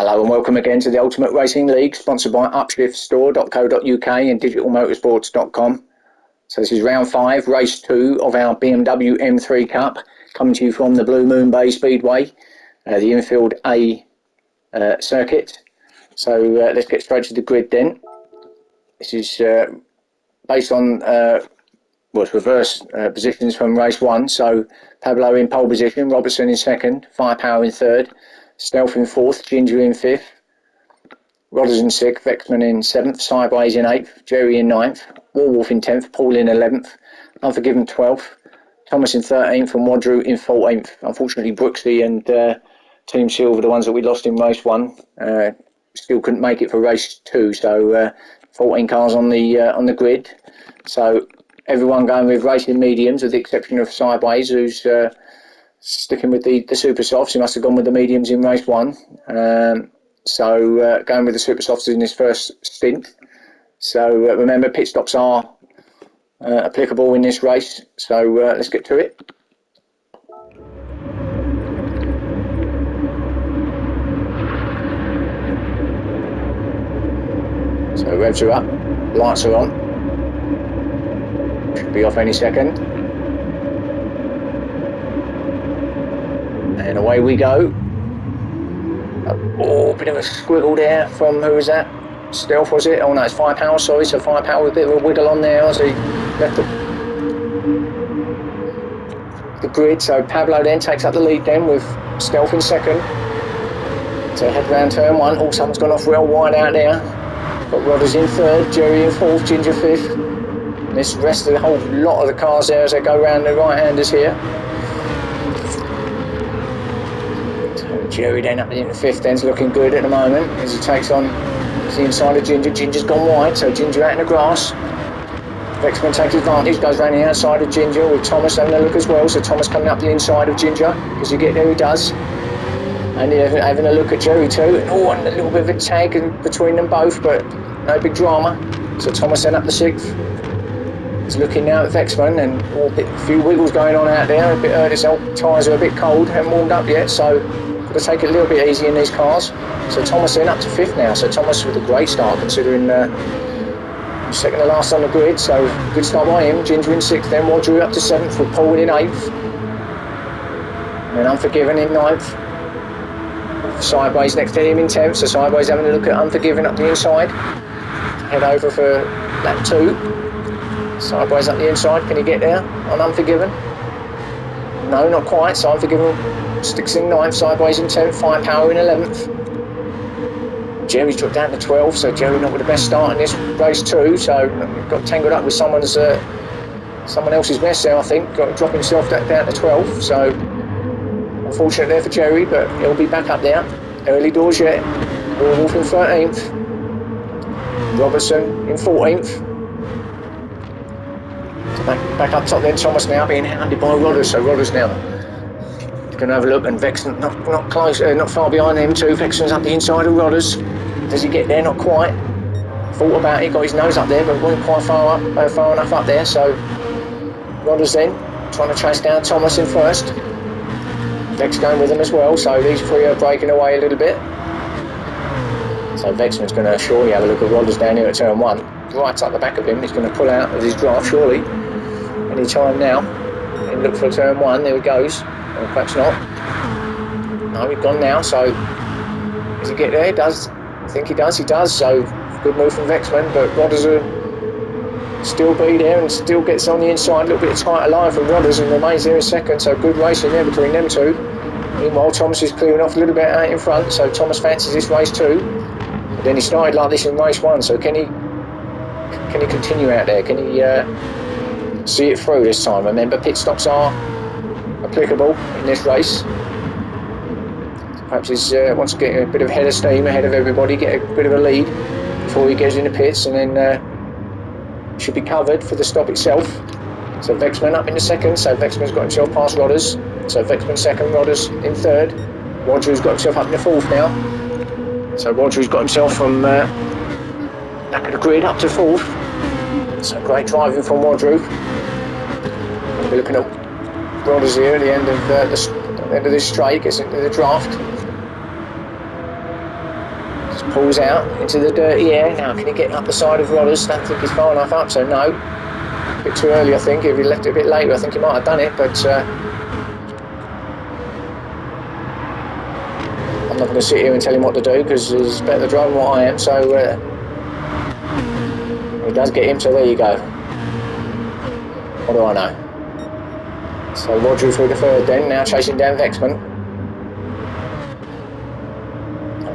Hello and welcome again to the Ultimate Racing League, sponsored by upshiftstore.co.uk and digitalmotorsports.com. So this is round 5, race 2 of our BMW M3 Cup, coming to you from the Blue Moon Bay Speedway, the infield A circuit. So let's get straight to the grid then. This is based on reverse positions from race 1. So Pablo in pole position, Robertson in second, Firepower in third, Stealth in fourth, Ginger in fifth, Rodders in sixth, Vexman in seventh, Sideways in eighth, Jerry in ninth, Warwolf in 10th, Paul in 11th, Unforgiven 12th, Thomas in 13th and Wadru in 14th. Unfortunately Brooksy and Team Silver, the ones that we lost in race 1, still couldn't make it for race 2, so 14 cars on the grid. So everyone going with racing mediums with the exception of Sideways, who's sticking with the super softs. He must have gone with the mediums in race 1. So going with the super softs in his first stint. So remember, pit stops are applicable in this race. So let's get to it. So revs are up, lights are on. Should be off any second. And away we go. Oh, bit of a squiggle there from, who was that? Stealth, was it? Oh no, it's Firepower, sorry. So Firepower with a bit of a wiggle on there as he left the grid. So Pablo then takes up the lead then with Stealth in second. So head round turn 1. Oh, someone's gone off real wide out there. Got Rodders in third, Jerry in fourth, Ginger fifth. And this rest of the whole lot of the cars there as they go round the right-handers here. Jerry then up in the fifth then's looking good at the moment as he takes on the inside of Ginger. Ginger's gone wide, so Ginger out in the grass. Vexman takes advantage, goes round the outside of Ginger with Thomas having a look as well. So Thomas coming up the inside of Ginger, because you get there he does. And having a look at Jerry too. And a little bit of a tag between them both, but no big drama. So Thomas then up the sixth. He's looking now at Vexman and a few wiggles going on out there. A bit hurt himself, tyres are a bit cold, haven't warmed up yet, so to take it a little bit easy in these cars. So Thomas in up to 5th now. So Thomas with a great start considering second to last on the grid. So good start by him. Ginger in 6th, then Wadru up to 7th with Paul in 8th. And then Unforgiven in 9th. Sideways next to him in 10th. So Sideways having a look at Unforgiven up the inside. Head over for lap 2. Sideways up the inside. Can he get there on Unforgiven? No, not quite. So Unforgiven sticks in 9th, Sideways in 10th, Firepower in 11th. Jerry's dropped down to 12th, so Jerry not with the best start in this race too, so got tangled up with someone else's mess there, I think. Got to drop himself down to 12th, so unfortunate there for Jerry, but he'll be back up there. Early doors yet. Warwolf in 13th. Robertson in 14th. So back up top then, Thomas now being hounded by Rodders, so Rodders now going to have a look, and Vexman not close, not far behind him too. Vexman's up the inside of Rodders. Does he get there? Not quite. Thought about it, got his nose up there, but wasn't quite far enough up there. So Rodders then trying to chase down Thomas in first. Vex going with him as well. So these three are breaking away a little bit. So Vexman's going to surely have a look at Rodders down here at turn 1. Right up the back of him. He's going to pull out with his draft surely. Any time now. And look for turn 1. There he goes. Or perhaps not. No, he's gone now, so does he get there? He does. I think he does, so good move from Vexman, but Rodders will still be there and still gets on the inside, a little bit of tighter line from Rodders and remains there in second, so good racing there between them two. Meanwhile, Thomas is clearing off a little bit out in front, so Thomas fancies this race too. But then he started like this in race 1, so can he continue out there? Can he see it through this time? Remember, pit stops are applicable in this race. Perhaps he wants to get a bit of head of steam ahead of everybody, get a bit of a lead before he goes in the pits, and then should be covered for the stop itself. So Vexman up in the second, so Vexman's got himself past Rodders. So Vexman second, Rodders in third. Wadru's got himself up in the 4th now. So Wadru's got himself from back of the grid up to 4th. So great driving from Wadru. We're looking at Rodders here at the end of this straight, gets into the draft. pulls out into the dirty air. Now, can he get up the side of Rodders? Don't think he's far enough up, so no. A bit too early, I think. If he left it a bit later, I think he might have done it, but I'm not going to sit here and tell him what to do, because he's better driving than what I am, so he does get him, so there you go. What do I know? So Roger through the third then, now chasing down Vexman.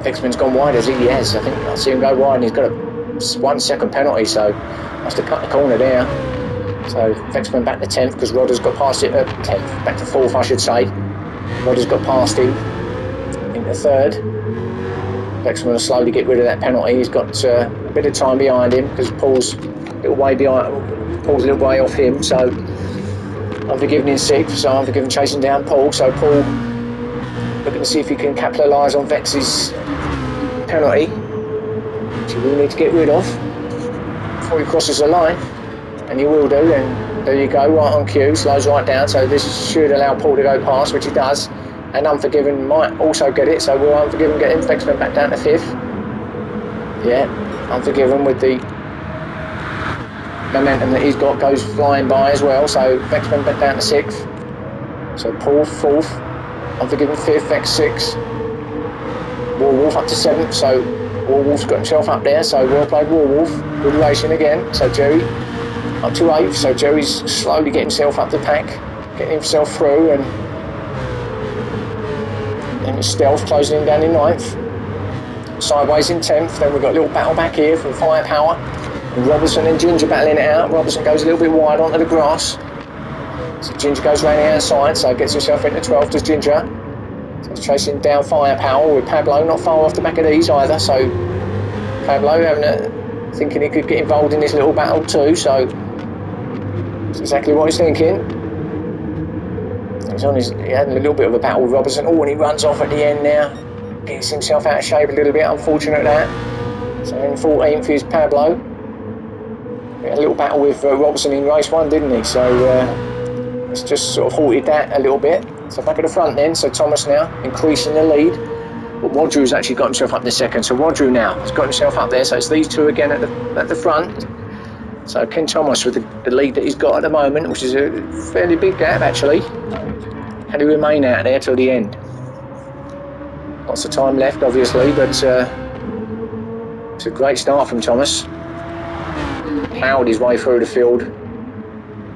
Vexman's gone wide, has he? Yes, I think I see him go wide, and he's got a 1 second penalty, so must have cut the corner there. So Vexman back to 10th, because Rodder's got past it at 10th, back to 4th I should say. Rodder's got past him into 3rd. Vexman will slowly get rid of that penalty. He's got a bit of time behind him, because Paul's a little way off him, so I'm forgiving in 6th, so I'm forgiving chasing down Paul. So Paul looking to see if he can capitalise on Vex's penalty, which he will need to get rid of before he crosses the line, and he will do. And there you go, right on cue, slows right down, so this should allow Paul to go past, which he does. And Unforgiven might also get it, so will Unforgiven get him? Vexman back down to 5th. Yeah, Unforgiven with the momentum that he's got goes flying by as well, so Vexman back down to 6th. So Paul 4th, Unforgiven 5th, Vex 6th. Warwolf up to 7th, so Warwolf's got himself up there, so well played Warwolf. Good racing again, so Jerry up to 8th, so Jerry's slowly getting himself up the pack, getting himself through, and it's Stealth closing him down in 9th. Sideways in 10th, then we've got a little battle back here from Firepower. And Robertson and Ginger battling it out. Robertson goes a little bit wide onto the grass. So Ginger goes round the outside, so gets himself into 12th, does Ginger. So he's chasing down Firepower with Pablo, not far off the back of these either, so Pablo thinking he could get involved in this little battle too, so that's exactly what he's thinking. He had a little bit of a battle with Robertson. Oh, and he runs off at the end now. Gets himself out of shape a little bit, unfortunate that. So in 14th is Pablo. He had a little battle with Robertson in race 1, didn't he? So it's just sort of halted that a little bit. So back at the front then, so Thomas now increasing the lead. But Rodru's actually got himself up to 2nd. So Rodru now has got himself up there. So it's these two again at the front. So Ken Thomas with the lead that he's got at the moment, which is a fairly big gap actually. Can he remain out there till the end? Lots of time left obviously, but it's a great start from Thomas. Ploughed his way through the field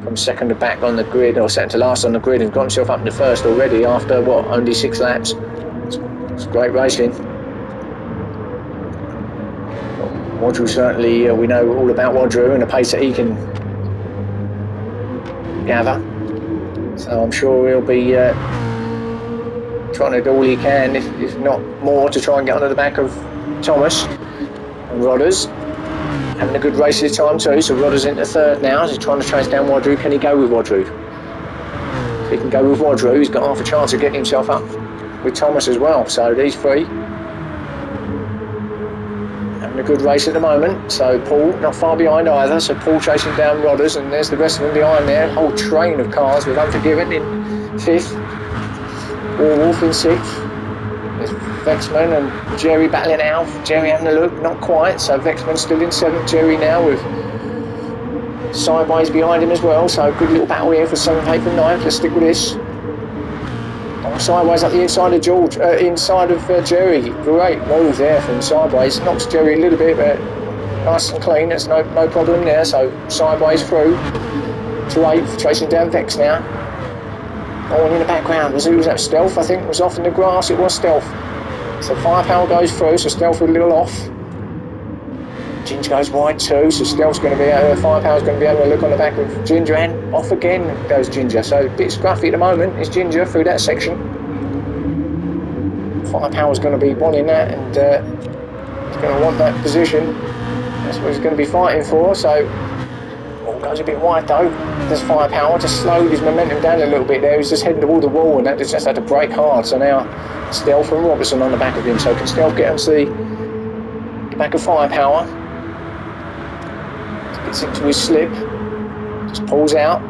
from 2nd to back on the grid, or 2nd to last on the grid, and got himself up in the 1st already after what, only 6 laps. It's great racing. Rodru certainly, we know all about Rodru and the pace that he can gather. So I'm sure he'll be trying to do all he can, if not more, to try and get onto the back of Thomas and Rodders. Having a good race this time too, so Rodders into 3rd now, as he's trying to chase down Rodru. Can he go with Rodru? If he can go with Rodru, he's got half a chance of getting himself up with Thomas as well. So these three having a good race at the moment. So Paul not far behind either, so Paul chasing down Rodders, and there's the rest of them behind there. Whole train of cars with Unforgiven in 5th, Warwolf in 6th. There's Vexman and Jerry battling it out. Jerry having a look, not quite. So Vexman still in 7th. Jerry now with Sideways behind him as well. So good little battle here for 7th, 8th and 9th. Let's stick with this. Sideways up the inside of Jerry. Great move there from Sideways. Knocks Jerry a little bit, but nice and clean. There's no problem there. So Sideways through to 8th, chasing down Vex now. Oh, and in the background was that Stealth? I think it was off in the grass. It was Stealth. So Firepower goes through, so Stealth with a little off. Ginger goes wide too, so Stealth's going to be Firepower's going to be able to look on the back of Ginger, and off again goes Ginger. So a bit scruffy at the moment is Ginger through that section. Firepower's going to be wanting that, and he's going to want that position. That's what he's going to be fighting for. So goes a bit wide though. There's Firepower, just slowed his momentum down a little bit there. He's just heading toward the wall, and that just had to brake hard. So now Stealth and Robertson on the back of him. So can Stealth get onto the back of Firepower? Gets into his slip, just pulls out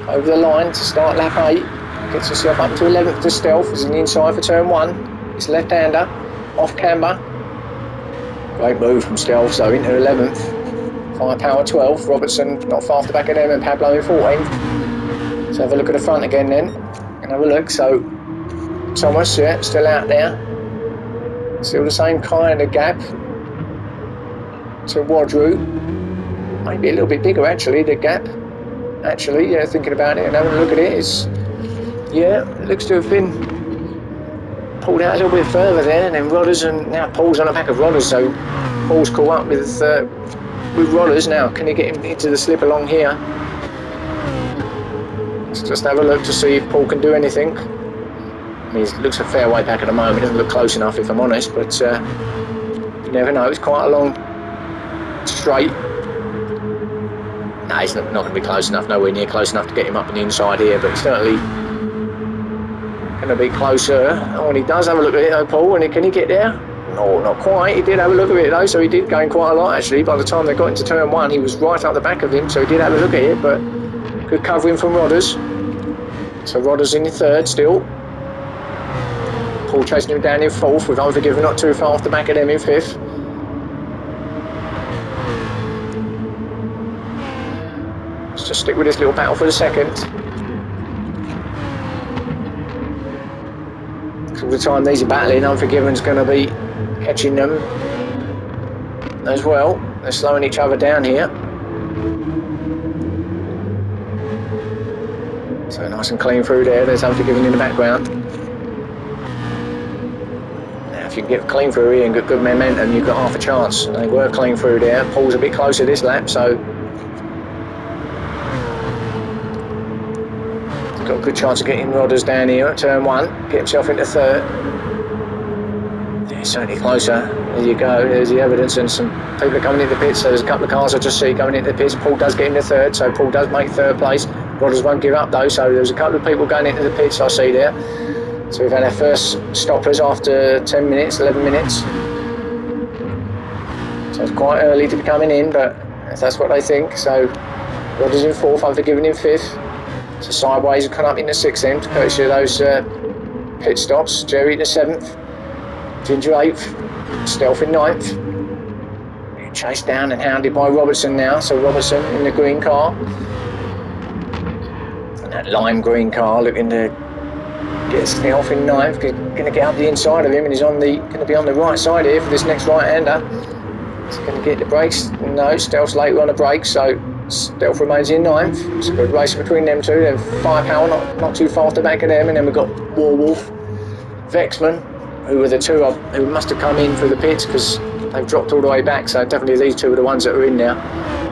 over the line to start lap 8. Gets himself up to 11th to Stealth. He's in the inside for turn 1. It's left-hander, off camber. Great move from Stealth, so into 11th. Firepower 12th, Robertson not far off the back of them, and Pablo in 14th. So have a look at the front again then, and have a look. So Thomas, yeah, still out there. Still the same kind of gap to Wadru. Maybe a little bit bigger actually, the gap. Actually, yeah, thinking about it and having a look at it, it looks to have been pulled out a little bit further there, and then Rodders, and now Paul's on the back of Rodders, so Paul's caught up with Rodders now. Can he get him into the slip along here? Let's just have a look to see if Paul can do anything. I mean, he looks a fair way back at the moment, doesn't look close enough if I'm honest, but you never know, it's quite a long straight. No, he's not going to be close enough, nowhere near close enough to get him up on the inside here, but he's certainly going to be closer. Oh, and he does have a look at it though, Paul, and can he get there? No, not quite. He did have a look at it though, so he did gain quite a lot actually. By the time they got into turn one, he was right up the back of him, so he did have a look at it, but good covering from Rodders. So Rodders in the third still. Paul chasing him down in fourth, with Unforgiven not too far off the back of them in fifth. Let's just stick with this little battle for the second. All the time these are battling, Unforgiven's going to be catching them as well. They're slowing each other down here. So nice and clean through there. There's Unforgiven in the background. Now if you can get clean through here and get good momentum, you've got half a chance. They were clean through there. Paul's a bit closer this lap, so got a good chance of getting Rodders down here at turn one. Get himself into third. Yeah, certainly closer. There you go. There's the evidence, and some people are coming into the pits. So there's a couple of cars I just see coming into the pits. Paul does get into third, so Paul does make third place. Rodders won't give up though, so there's a couple of people going into the pits I see there. So we've had our first stoppers after 10 minutes, 11 minutes. So it's quite early to be coming in, but if that's what they think. So Rodders in fourth, Unforgiven in fifth. So Sideways have come up in the sixth end, courtesy of those pit stops. Jerry in the seventh, Ginger eighth, Stealth in ninth. Being chased down and hounded by Robertson now. So Robertson in the green car. And that lime green car looking to get Stealth in ninth. Going to get up the inside of him, and he's going to be on the right side here for this next right-hander. He's going to get the brakes. No, Stealth's later on the brakes, so Stealth remains in ninth. It's a good race between them two. Then Firepower not too far off the back of them, and then we've got Warwolf, Vexman, who were the two who must have come in through the pits because they've dropped all the way back. So definitely these two are the ones that are in now.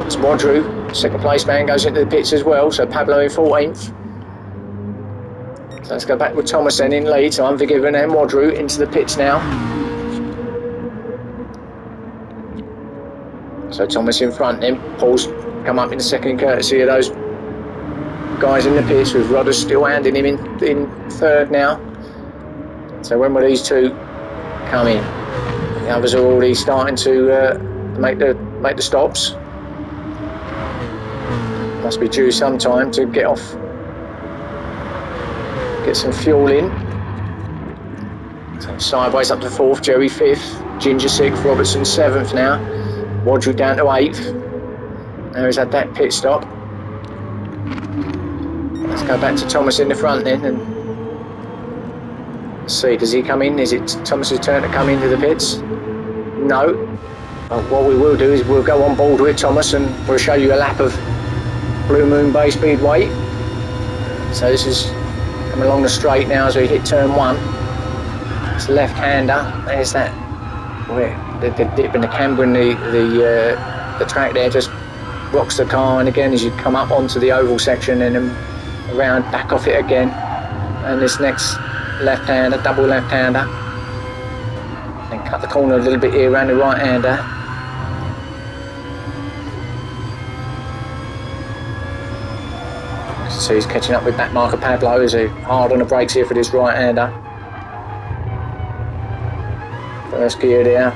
It's Wadru, second place man, goes into the pits as well. So Pablo in 14th. So let's go back with Thomas then in lead. So Unforgiven and Wadru into the pits now. So Thomas in front then. Paul's come up in the second courtesy of those guys in the pits, with Rodders still handing him in third now. So when will these two come in? The others are already starting to make the stops. Must be due some time to get off, get some fuel in. So Sideways up to fourth, Jerry fifth, Ginger sixth, Robertson seventh now. Wadru down to eighth. Now he's had that pit stop. Let's go back to Thomas in the front then and see, does he come in? Is it Thomas's turn to come into the pits? No. But what we will do is we'll go on board with Thomas and we'll show you a lap of Blue Moon Bay Speedway. So this is coming along the straight now as we hit turn one. It's a left-hander. There's that where the dip in the camber in the track there just rocks the car, and again as you come up onto the oval section and then around back off it again, and this next left-hander, double left-hander, then cut the corner a little bit here around the right-hander. So he's catching up with back marker Pablo as he hard on the brakes here for this right-hander. First gear there.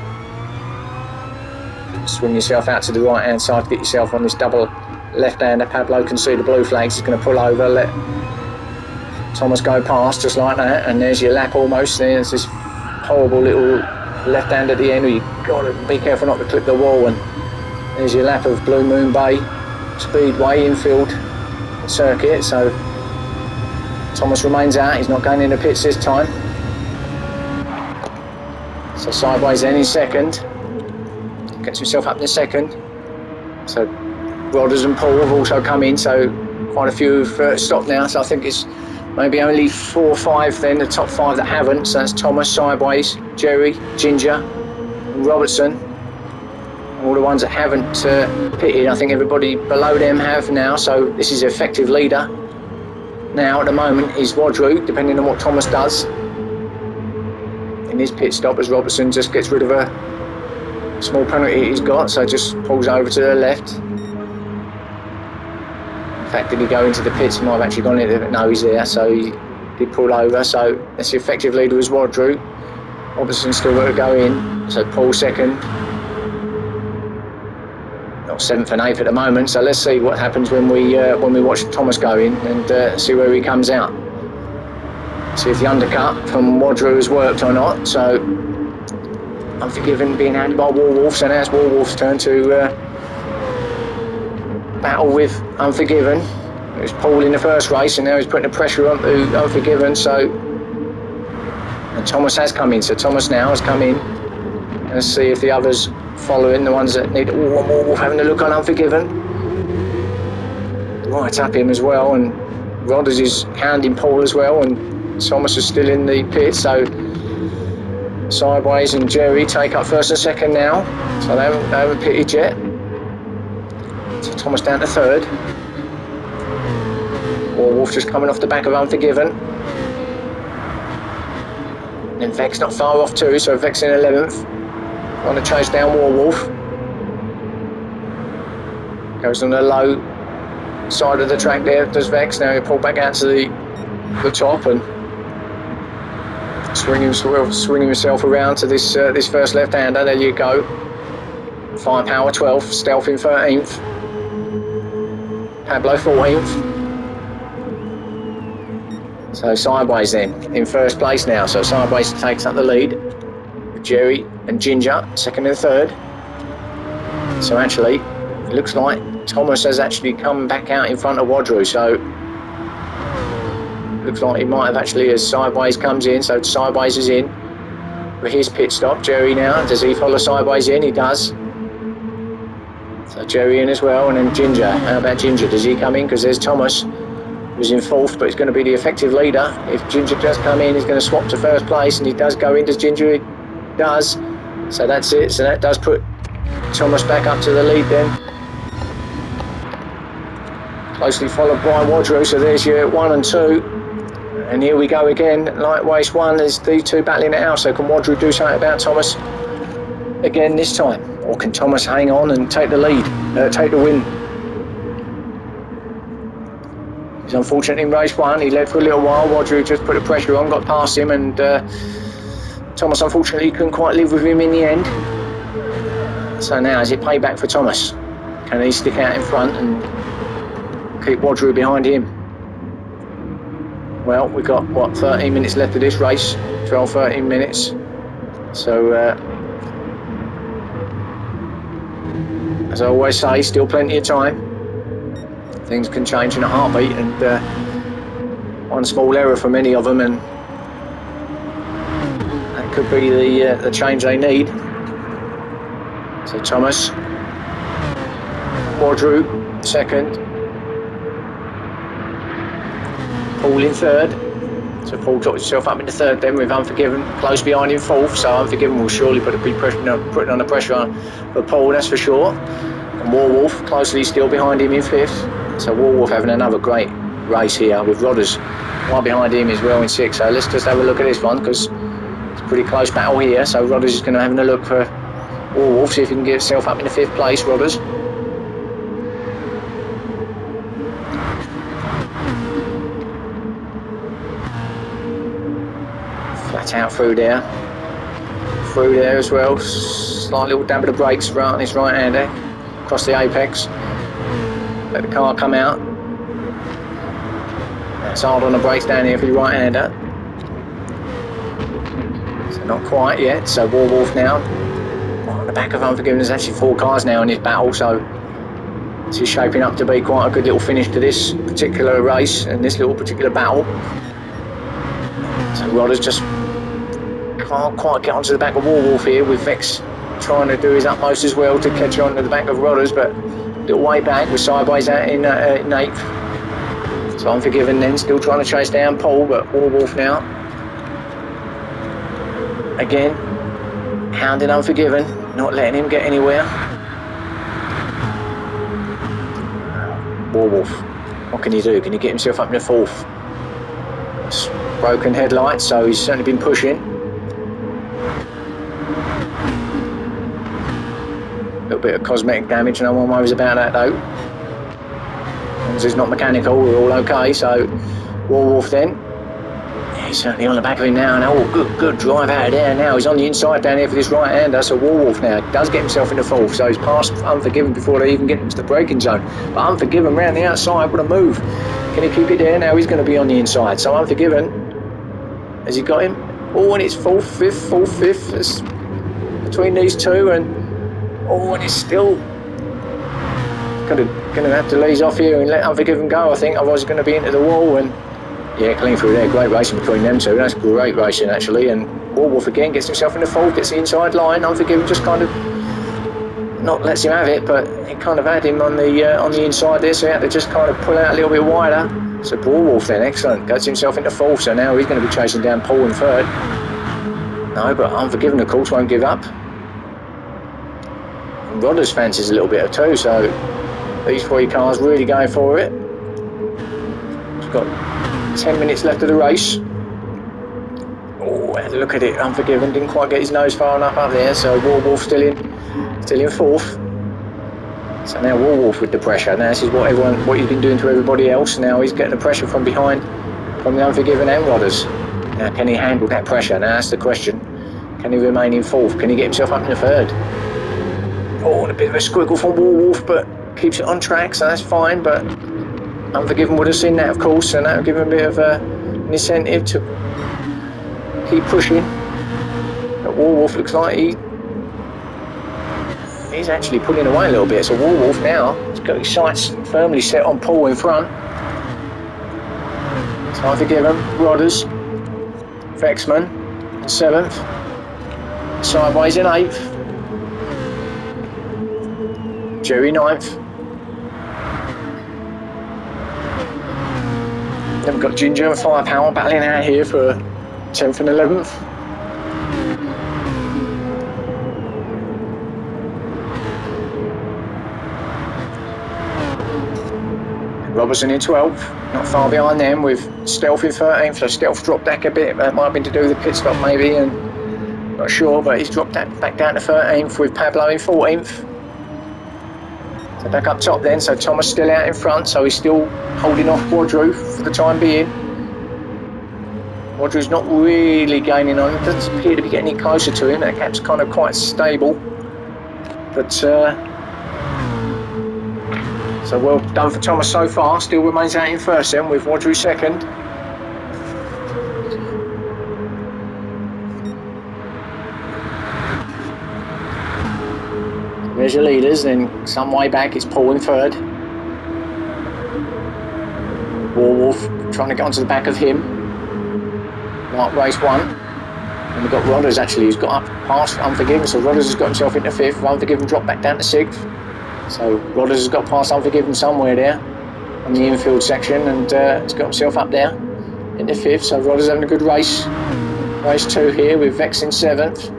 Swing yourself out to the right hand side to get yourself on this double left-hander. Pablo can see the blue flags. He's going to pull over, let Thomas go past just like that, and there's your lap almost. There's this horrible little left hand at the end, you've got to be careful not to clip the wall. And there's your lap of Blue Moon Bay Speedway infield circuit. So Thomas remains out, he's not going in the pits this time. So Sideways then in second, gets himself up in the second. So Rodders and Paul have also come in, so quite a few have stopped now. So I think it's maybe only 4 or 5 then, the top 5 that haven't. So that's Thomas, Sideways, Jerry, Ginger and Robertson. All the ones that haven't pitted, I think everybody below them have now. So this is effective leader now at the moment is Wadru, depending on what Thomas does in his pit stop, as Robertson just gets rid of a small penalty he's got, so just pulls over to the left. In fact, did he go into the pits? He might have actually gone into it. No, he's there, so he did pull over. So that's the effective leader was Wadru. Robertson's still got to go in, so Paul second. Not 7th and 8th at the moment, so let's see what happens when we watch Thomas go in and see where he comes out. See if the undercut from Wadru has worked or not. So Unforgiven being handled by Warwolf, so now it's Warwolf's turn to battle with Unforgiven. It was Paul in the first race, and now he's putting the pressure on to Unforgiven. So and Thomas has come in, so Thomas now has come in. Let's see if the others following, the ones that need Warwolf having a look on Unforgiven. Right up him as well, and Rodders is hounding Paul as well, and Thomas is still in the pit, so Sideways and Jerry take up first and second now, so they haven't pitted yet. So Thomas down to third. Warwolf just coming off the back of Unforgiven. And Vex not far off too, so Vex in 11th. Want to chase down Warwolf. Goes on the low side of the track there, does Vex. Now he pulled back out to the top and swinging himself around to this first left-hander. There you go. Firepower 12th, Stealth in 13th. Pablo 14th. So Sideways then in first place now. So Sideways takes up the lead with Jerry and Ginger second and third. So actually it looks like Thomas has actually come back out in front of Wadru. So looks like he might have actually, as Sideways comes in, so Sideways is in for his pit stop. Jerry now, does he follow Sideways in? He does. So Jerry in as well, and then Ginger. How about Ginger? Does he come in? Because there's Thomas, who's in 4th, but he's going to be the effective leader. If Ginger does come in, he's going to swap to first place, and he does go in. Does Ginger? He does. So that's it. So that does put Thomas back up to the lead then. Closely followed by Wadru, so there's your 1 and 2. And here we go again, light race 1, there's these two battling it out. So can Wadru do something about Thomas again this time? Or can Thomas hang on and take the lead, take the win? He's unfortunate in race 1, he led for a little while. Wadru just put the pressure on, got past him, and Thomas unfortunately couldn't quite live with him in the end. So now is it payback for Thomas? Can he stick out in front and keep Wadru behind him? Well, we've got, what, 13 minutes left of this race, 12, 13 minutes. So, as I always say, still plenty of time. Things can change in a heartbeat, and one small error from any of them, and that could be the change they need. So Thomas, Wadru, second. Paul in third, so Paul got himself up into third then with Unforgiven close behind him 4th, so Unforgiven will surely putting on the pressure on for Paul, that's for sure. And Warwolf closely still behind him in 5th, so Warwolf having another great race here with Rodders right behind him as well in 6th. So let's just have a look at this one, because it's a pretty close battle here. So Rodders is going to have a look for Warwolf, see if he can get himself up in the 5th place. Rodders. Flat out through there as well. Slight little dab of the brakes right on his right hander across the apex. Let the car come out. That's hard on the brakes down here for your right hander. So Not quite yet. So Warwolf now on the back of Unforgiven. There's actually 4 cars now in this battle, so this is shaping up to be quite a good little finish to this particular race and this little particular battle. So Rodders just can't quite get onto the back of Warwolf here, with Vex trying to do his utmost as well to catch on to the back of Rodders, but a little way back with Sideways out in 8th. So Unforgiven then still trying to chase down Paul, but Warwolf now again hounding Unforgiven, not letting him get anywhere. Warwolf, what can he do? Can he get himself up in the 4th? It's broken headlights, so he's certainly been pushing. A little bit of cosmetic damage, no one worries about that though. As long as it's not mechanical, we're all okay. So Warwolf then, yeah, he's certainly on the back of him now. Oh, good drive out of there now. He's on the inside down here for this right-hander. So Warwolf now does get himself in the 4th. So he's past Unforgiven before they even get into the braking zone. But Unforgiven round the outside with a move. Can he keep it there? Now he's going to be on the inside. So Unforgiven, has he got him? Oh, and it's 4th, 5th, 4th, 5th. It's between these two, and oh, and it's still going to have to ease off here and let Unforgiven go, I think. Otherwise, he's going to be into the wall. And yeah, clean through there. Great racing between them two. That's great racing, actually. And Warwolf again gets himself in the 4th, gets the inside line. Unforgiven just kind of not lets him have it, but he kind of had him on the inside there, so he had to just kind of pull out a little bit wider. So Warwolf then, excellent, gets himself into 4th, so now he's going to be chasing down Paul in 3rd. No, but Unforgiven, of course, won't give up. And Rodders fancies a little bit of 2, so these 3 cars really going for it. He's got 10 minutes left of the race. Oh, look at it, Unforgiven didn't quite get his nose far enough up there, so Warwolf still in 4th. So now Warwolf with the pressure. Now this is what he's been doing to everybody else. Now he's getting the pressure from behind, from the Unforgiven and Rodders. Now can he handle that pressure? Now that's the question. Can he remain in 4th? Can he get himself up in the 3rd? Oh, and a bit of a squiggle from Warwolf, but keeps it on track, so that's fine. But Unforgiven would have seen that, of course, and that would give him a bit of an incentive to keep pushing. But Warwolf looks like he's actually pulling away a little bit. So Warwolf now has got his sights firmly set on Paul in front. So Unforgiven, Rodders, Vexman in 7th, Sideways in 8th, Jerry 9th. Then we've got Ginger and Firepower battling out here for 10th and 11th. Robertson in 12th, not far behind them, with Stealth in 13th, so Stealth dropped back a bit. That might have been to do with the pit stop maybe, and not sure, but he's dropped that back down to 13th with Pablo in 14th. So back up top then, so Thomas still out in front, so he's still holding off Wadru for the time being. Wadru's not really gaining on him, doesn't appear to be getting any closer to him. That gap's kind of quite stable, but so well done for Thomas so far. Still remains out in 1st then, with Wadru 2nd. There's your leaders, then some way back it's Paul in 3rd. Warwolf trying to get onto the back of him. Like race 1. And we've got Rodders actually, who's got up past Unforgiven, so Rodders has got himself into 5th. Unforgiven dropped back down to 6th. So Rodders has got past Unforgiven somewhere there on the infield section, and he's got himself up there into 5th. So Rodders having a good race. Race 2 here with Vex in 7th.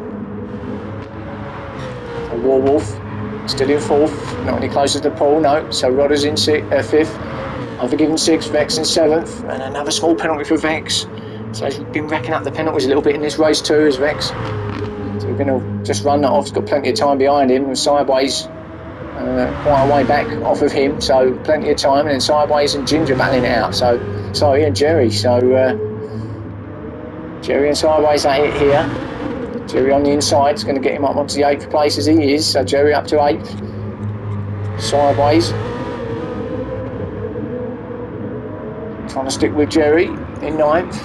So Warwolf still in 4th, not any closer to Paul, no. So Rodders in 5th. Unforgiven 6th, Vex in 7th, and another small penalty for Vex. So he's been racking up the penalties a little bit in this race too, as Vex. So we're going to just run that off. He's got plenty of time behind him, and Sideways quite a way back off of him, so plenty of time. And then Sideways and Ginger battling it out. So sorry, and Jerry. So Jerry and Sideways at it here. Jerry on the inside is going to get him up onto the 8th place as he is. So Jerry up to 8th. Sideways trying to stick with Jerry in 9th.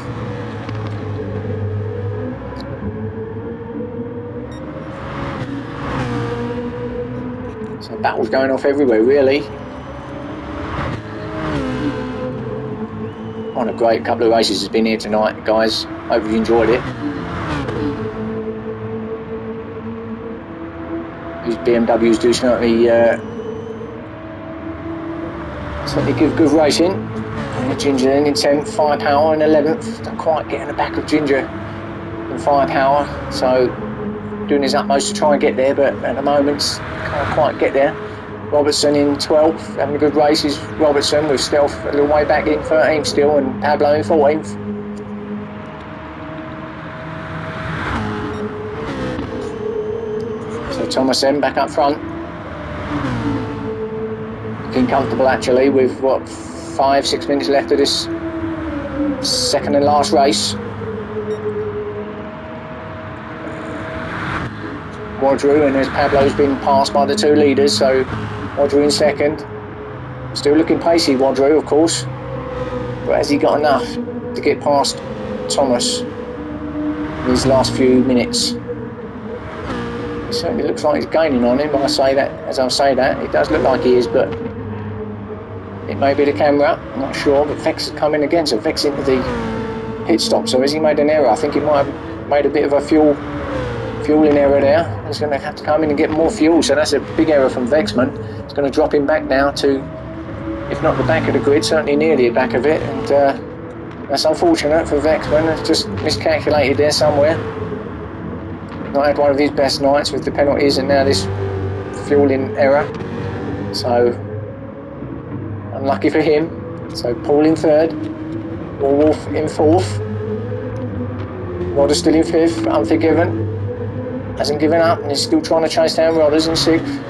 So battles going off everywhere, really. On a great couple of races has been here tonight, guys. Hope you enjoyed it. These BMWs do certainly give good racing. And Ginger then in 10th, Firepower in 11th. Don't quite get in the back of Ginger and Firepower, so doing his utmost to try and get there, but at the moment can't quite get there. Robertson in 12th, having a good race is Robertson, with Stealth a little way back in 13th still, and Pablo in 14th. So Thomas then back up front. Looking comfortable actually, with what, 5-6 minutes left of this second and last race. Wadru, and as Pablo's been passed by the two leaders, so Wadru in second. Still looking pacey, Wadru, of course, but has he got enough to get past Thomas in these last few minutes? It certainly looks like he's gaining on him. I say that as I say that, it does look like he is, but it may be the camera, I'm not sure. But Vex has come in again, so Vex into the pit stop. So has he made an error? I think he might have made a bit of a fueling error there. He's going to have to come in and get more fuel, so that's a big error from Vexman. It's going to drop him back now to, if not the back of the grid, certainly near the back of it, and that's unfortunate for Vexman. It's just miscalculated there somewhere. Not had one of his best nights with the penalties and now this fueling error, so unlucky for him. So Paul in third, Wolf in fourth, Rodder still in fifth, Unforgiven hasn't given up and he's still trying to chase down Rodders in sixth.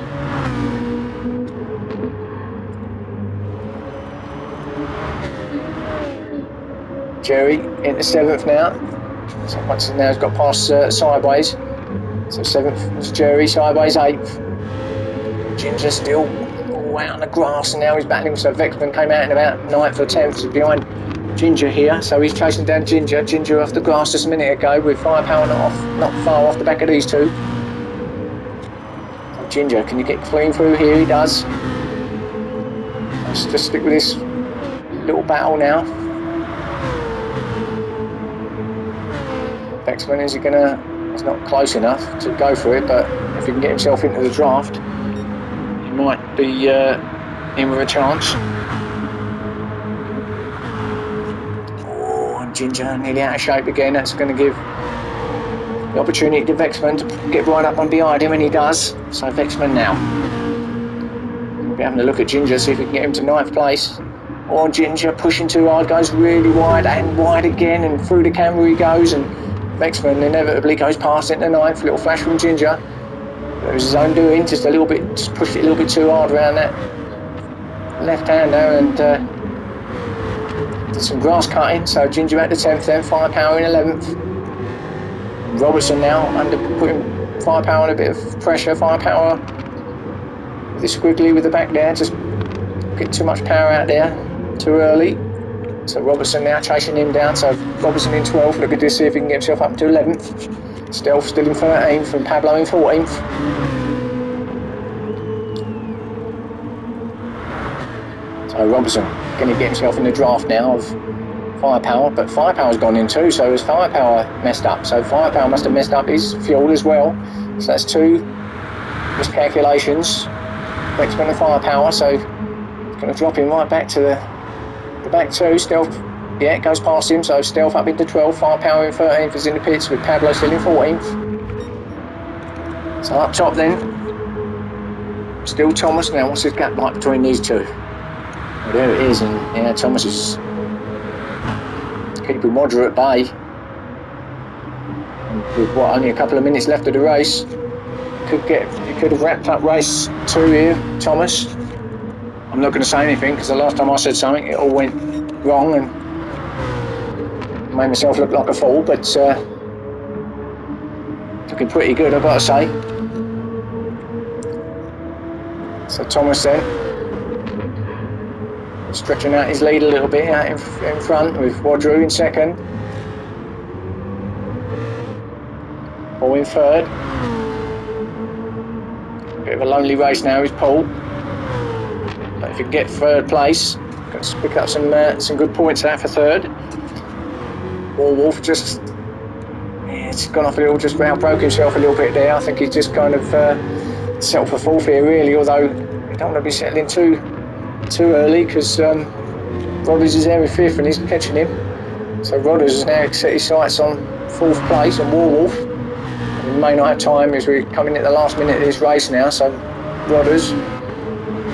Jerry into seventh now. So once now he's got past Sideways. So seventh was Jerry, Sideways eighth. Ginger still all out on the grass, and now he's battling. So Vexman came out in about 9th or 10th, so behind Ginger here. So he's chasing down Ginger. Ginger off the grass just a minute ago, with Firepower not far off the back of these two. So Ginger, can you get clean through here? He does. Let's just stick with this little battle now. Vexman, he's not close enough to go for it, but if he can get himself into the draft, he might be in with a chance. Oh, and Ginger nearly out of shape again. That's going to give the opportunity to Vexman to get right up and behind him, and he does. So Vexman now. We'll be having a look at Ginger, see if we can get him to 9th place. Or Ginger pushing too hard, goes really wide and wide again, and through the camera he goes, and Vexman inevitably goes past it in the 9th. Little flash from Ginger. It was his own doing, just pushed it a little bit too hard around that left hander, and did some grass cutting. So Ginger at the 10th then, Firepower in 11th. Robertson now putting Firepower on a bit of pressure. Firepower with the squiggly with the back there, just get too much power out there too early. So Robertson now chasing him down. So Robertson in 12th, look at this, see if he can get himself up to 11th. Stealth still in 13th, and Pablo in 14th. So Robertson going to get himself in the draft now of Firepower, but Firepower's gone in too, so has Firepower messed up? So Firepower must have messed up his fuel as well. So that's two miscalculations. Vexman and Firepower, so going to drop him right back to the back two. Stealth, yeah, it goes past him, so Stealth up into 12th, Firepower in 13th is in the pits, with Pablo still in 14th. So up top then, still Thomas. Now what's his gap like between these two? Well, there it is, and yeah, Thomas is keeping Roger at bay. And with what, only a couple of minutes left of the race, he could have wrapped up race 2 here, Thomas. I'm not going to say anything, because the last time I said something it all went wrong and made myself look like a fool, but looking pretty good, I've got to say. So Thomas then stretching out his lead a little bit out in front, with Wadru in second, Paul in third. Bit of of a lonely race now is Paul. But if you can get third place, got to pick up some good points out for third. Wolf just it's gone off a little, just outbroke himself a little bit there. I think he's just kind of settled for fourth here really, although you don't want to be settling too early because Rodders is there with fifth and he's catching him. So Rodders has now set his sights on fourth place and Warwolf. We may not have time as we're coming at the last minute of this race now, so Rodders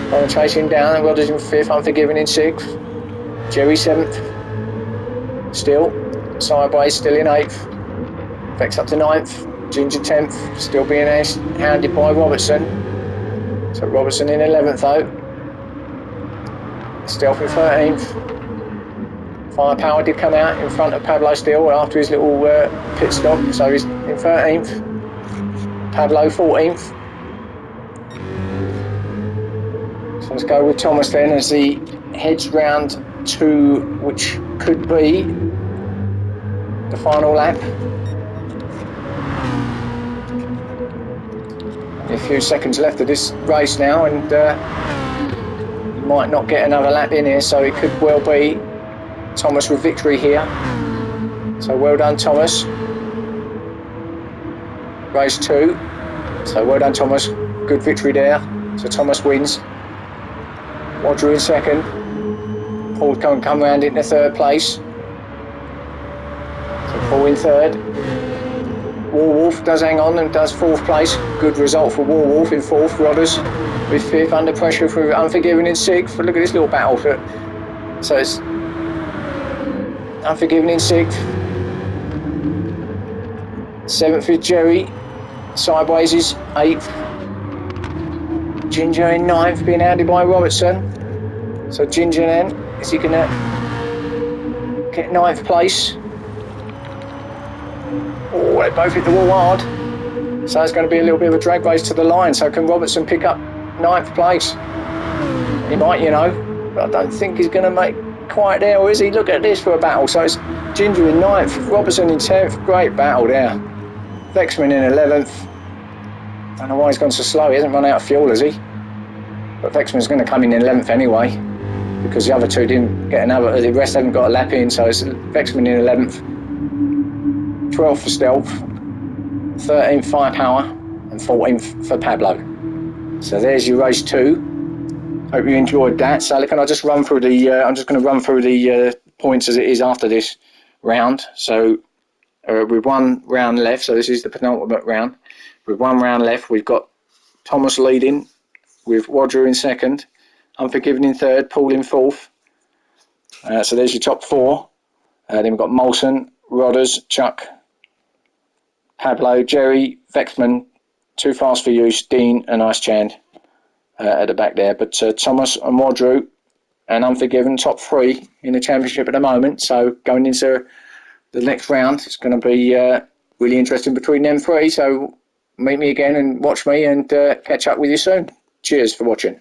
trying to chase him down, and Rodders in fifth, Unforgiven in sixth, Jerry seventh, still, Sideways still in eighth, Vex up to ninth, Ginger 10th, still being hounded by Robertson. So Robertson in 11th though. Stealth in 13th. Firepower did come out in front of Pablo Steele after his little pit stop, so he's in 13th. Pablo 14th. So let's go with Thomas then as he heads round to which could be the final lap. A few seconds left of this race now, and you might not get another lap in here, so it could well be Thomas with victory here. So well done, Thomas. Race 2. So well done, Thomas. Good victory there. So Thomas wins. Roger in second. Paul can come round into third place. So Paul in third. Warwolf does hang on and does fourth place. Good result for Warwolf in fourth. Rodders with fifth, under pressure for Unforgiven in sixth. But look at this little battle. So it's Unforgiven in sixth. Seventh is Jerry. Sideways is eighth. Ginger in ninth, being hounded by Robertson. So Ginger then, is he going to get ninth place? Oh, they both hit the wall hard. So it's going to be a little bit of a drag race to the line. So can Robertson pick up ninth place? He might, you know, but I don't think he's going to make quite there, or is he? Look at this for a battle. So it's Ginger in ninth, Robertson in 10th. Great battle there. Vexman in 11th. Don't know why he's gone so slow. He hasn't run out of fuel, has he? But Vexman's going to come in 11th anyway, because the other two didn't get another. The rest haven't got a lap in, so it's Vexman in 11th. 12th for Stealth, 13th Firepower, and 14th for Pablo. So there's your race 2. Hope you enjoyed that. So can I just run through the? I'm just going to run through the points as it is after this round. So with one round left, so this is the penultimate round. With one round left, we've got Thomas leading, with Roger in second, Unforgiven in third, Paul in fourth. So there's your top 4. Then we've got Molson, Rodders, Chuck, Pablo, Jerry, Vexman, Too Fast for Use, Dean and Ice Chand at the back there. But Thomas and Rodru and Unforgiven, top 3 in the championship at the moment. So going into the next round, it's going to be really interesting between them 3. So meet me again and watch me and catch up with you soon. Cheers for watching.